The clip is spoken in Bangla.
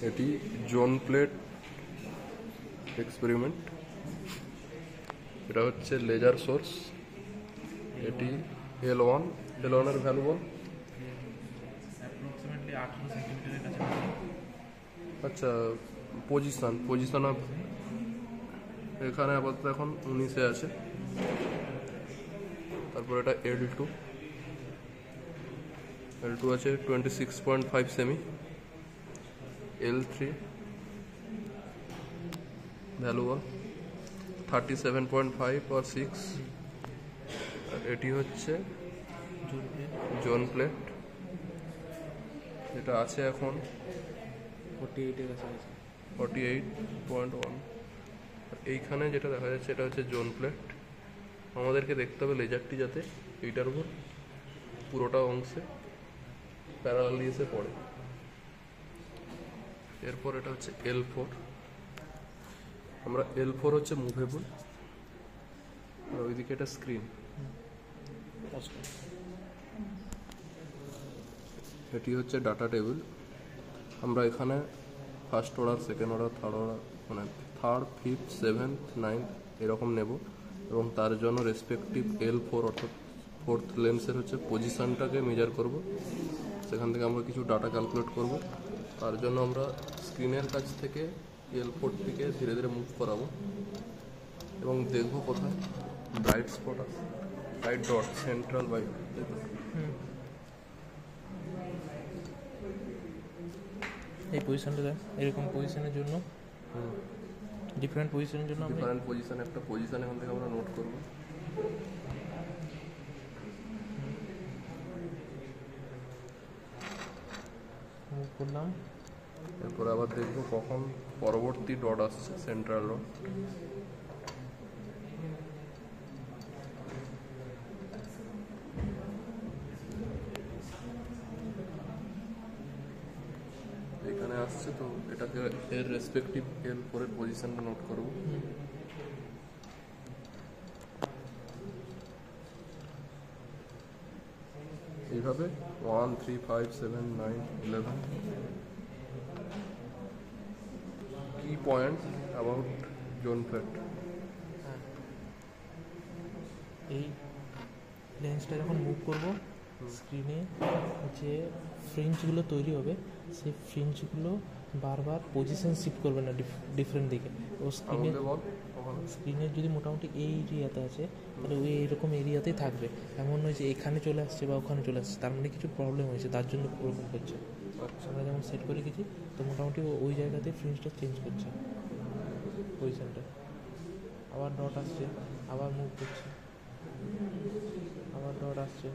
এটি জোন প্লেট এক্সপেরিমেন্ট। এটা হচ্ছে লেজার সোর্স। এটি L1 এর ভ্যালু বল। অ্যাপ্রক্সিমেটলি 18 সেন্টিমিটারের কাছে। আচ্ছা, পজিশন অফ এখানে আপাতত এখন 19-এ আছে। তারপর এটা L2 আছে 26.5 semi. L3 value ball 37.5 or 6। আর এটি হচ্ছে জোন প্লেট, এটা আছে এখন 48-এর কাছে আছে। 48.1। এইখানে যেটা দেখা যাচ্ছে এটা হচ্ছে জোন প্লেট। আমাদেরকে দেখতে হবে লেজারটি যাতে এইটার উপর পুরোটা অংশে প্যারালালি এসে পড়ে। এরপর এটা হচ্ছে L4। আমরা L4 হচ্ছে মুভেবল, আর ওইদিকে এটা স্ক্রিন। এটি হচ্ছে ডাটা টেবিল। আমরা এখানে first order, second order, third order, মানে থার্ড, ফিফথ, সেভেন্থ, নাইন্থ এরকম নেব, এবং তার জন্য রেসপেক্টিভ L4 অর্থাৎ ফোর্থ লেন্সের হচ্ছে পজিশনটাকে মেজার করব। সেখান থেকে আমরা কিছু ডাটা ক্যালকুলেট করব। তার জন্য আমরা স্ক্রিনের কাছ থেকে L4টিকে ধীরে ধীরে মুভ করাবো এবং দেখব কোথায় ব্রাইট স্পট আছে, ব্রাইট ডট, সেন্ট্রাল ব্রাইট। এই পজিশনটা দেখ, এরকম পজিশনের জন্য ডিফারেন্ট পজিশনের জন্য আমরা ডিফারেন্ট পজিশন, একটা পজিশন এখান থেকে আমরা নোট করব। মুভ করলাম। এরপরে আবার দেখব কখন পরবর্তী ডট আসছে, সেন্ট্রাল ডট। এখানে আসছে, তো এটাকে এর রেসপেক্টিভ L4 এর পজিশনটা নোট করব। এইভাবে 1, 3, 5, 7, 9, 11 কি পয়েন্ট অ্যাবাউট জোন প্লেট। এই লেন্সটা যখন মুভ করব, স্ক্রিনে যে ফ্রিঞ্জগুলো তৈরি হবে সেই ফ্রিঞ্জগুলো বারবার পজিশন শিফট করবে না ডিফারেন্ট দিকে। ও স্ক্রিনের যদি মোটামুটি এই এরিয়াতে আছে তাহলে ওই এরকম এরিয়াতেই থাকবে। এমন নয় যে এখানে চলে আসছে বা ওখানে চলে আসছে, তার মানে কিছু প্রবলেম হয়েছে, তার জন্য ওরকম করছে। আমরা যেমন সেট করে রেখেছি, তো মোটামুটি ওই জায়গাতেই ফ্রিঞ্জটা চেঞ্জ করছে পজিশনটা। আবার ডট আসছে, আবার মুভ করছে, আবার ডট আসছে,